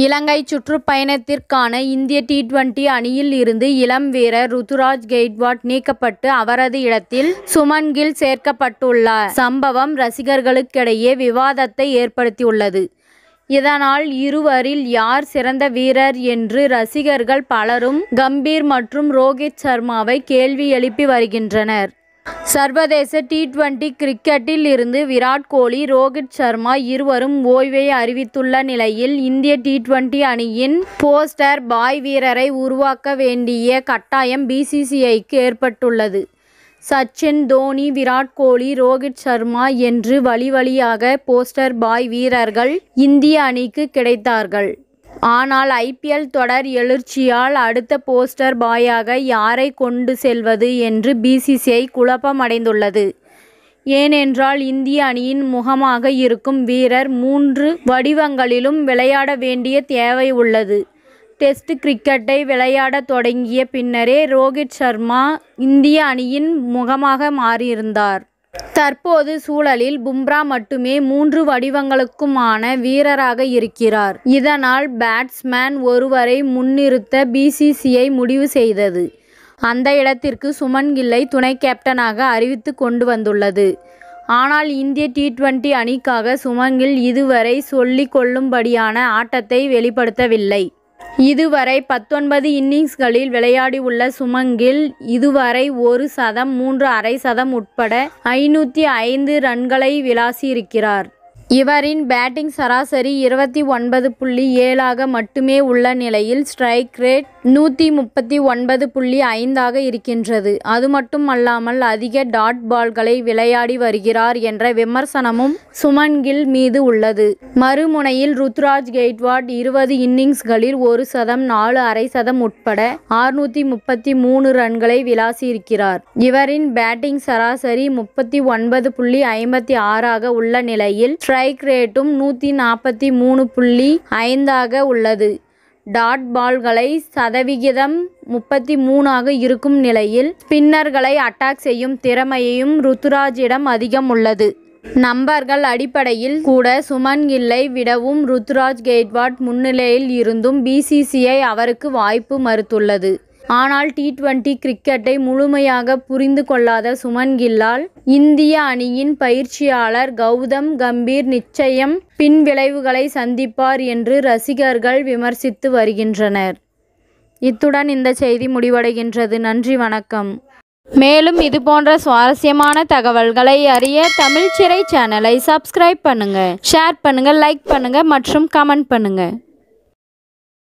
இலங்கை சுற்றுப்பயணத்திற்கான இந்திய டி20 அணியில் இருந்து இளம் வீரர் ருத்துராஜ் கெய்க்வாட் நீக்கப்பட்டு அவரது இடத்தில் சுமன் கில் சேர்க்கப்பட்டுள்ளார். சம்பவம் ரசிகர்களுக்கிடையே விவாதத்தை ஏற்படுத்தியுள்ளது. இதனால் இருவரில் யார் சிறந்த வீரர் என்று ரசிகர்கள் பலரும் கம்பீர் மற்றும் ரோஹித் சர்மாவை கேள்வி எழுப்பி வருகின்றனர். சர்வதேச டி20 கிரிக்கெட்டில் இருந்து விராட் கோலி, ரோஹித் சர்மா இருவரும் ஓய்வை அறிவித்துள்ள நிலையில் இந்திய டி20 அணியின் போஸ்டர் பாய் வீரரை உருவாக்க வேண்டிய கட்டாயம் பிசிசிஐக்கு ஏற்பட்டுள்ளது. சச்சின், தோனி, விராட் கோலி, ரோஹித் சர்மா என்று வழியாக போஸ்டர் பாய் வீரர்கள் இந்திய அணிக்கு கிடைத்தார்கள். ஆனால் ஐபிஎல் தொடர் எழுச்சியால் அடுத்த போஸ்டர் பாயாக யாரை கொண்டு செல்வது என்று பிசிசிஐ குழப்பமடைந்துள்ளது. ஏனென்றால் இந்திய அணியின் முகமாக இருக்கும் வீரர் 3 வடிவங்களிலும் விளையாட வேண்டிய தேவை உள்ளது. டெஸ்ட் கிரிக்கெட்டை விளையாட தொடங்கிய பின்னரே ரோஹித் சர்மா இந்திய அணியின் முகமாக மாறியிருந்தார். தற்போது சூழலில் பும்ரா மட்டுமே 3 வடிவங்களுக்குமான வீரராக இருக்கிறார். இதனால் பேட்ஸ்மேன் ஒருவரை முன்னிறுத்த பிசிசிஐ முடிவு செய்தது. அந்த இடத்திற்கு சுமன் கில்லை துணை கேப்டனாக அறிவித்து கொண்டு வந்துள்ளது. ஆனால் இந்திய டி20 அணிக்காக சுமன் கில் இதுவரை சொல்லிக் கொள்ளும்படியான ஆட்டத்தை வெளிப்படுத்தவில்லை. இதுவரை 19 இன்னிங்ஸ்களில் விளையாடியுள்ள சுமன் கில் இதுவரை 1 சதம், 3 அரை சதம் உட்பட 505 ரன்களை விளாசியிருக்கிறார். இவரின் பேட்டிங் சராசரி 29.7 மட்டுமே உள்ள நிலையில் ஸ்ட்ரைக் ரேட் 139.5 இருக்கின்றது. அது மட்டுமல்லாமல் அதிக டாட் பால்களை விளையாடி வருகிறார் என்ற விமர்சனமும் சுமன் கில் மீது உள்ளது. மறுமுனையில் ருத்துராஜ் கெய்க்வாட் 20 இன்னிங்ஸ்களில் 1 சதம், 4 அரை சதம் உட்பட 633 ரன்களை விளாசியிருக்கிறார். இவரின் பேட்டிங் சராசரி 39.56 உள்ள நிலையில் ஸ்ட்ரைக் ரேட்டும் 143.5 உள்ளது. டாட் பால்களை சதவிகிதம் 33 இருக்கும் நிலையில் ஸ்பின்னர்களை அட்டாக் செய்யும் திறமையும் ருத்துராஜிடம் அதிகம் உள்ளது. நம்பர்கள் அடிப்படையில் கூட சுமன் கில்லை விடவும் ருத்துராஜ் கெய்க்வாட் முன்னிலையில் இருந்தும் பிசிசிஐ அவருக்கு வாய்ப்பு மறுத்துள்ளது. ஆனால் டி20 கிரிக்கெட்டை முழுமையாக புரிந்து கொள்ளாத சுமன் கில்லால் இந்திய அணியின் பயிற்சியாளர் கௌதம் கம்பீர் நிச்சயம் பின்விளைவுகளை சந்திப்பார் என்று ரசிகர்கள் விமர்சித்து வருகின்றனர். இத்துடன் இந்த செய்தி முடிவடைகின்றது. நன்றி, வணக்கம். மேலும் இதுபோன்ற சுவாரஸ்யமான தகவல்களை அறிய தமிழ் சிறை சேனலை சப்ஸ்கிரைப் பண்ணுங்க, ஷேர் பண்ணுங்க, லைக் பண்ணுங்க மற்றும் கமெண்ட் பண்ணுங்க.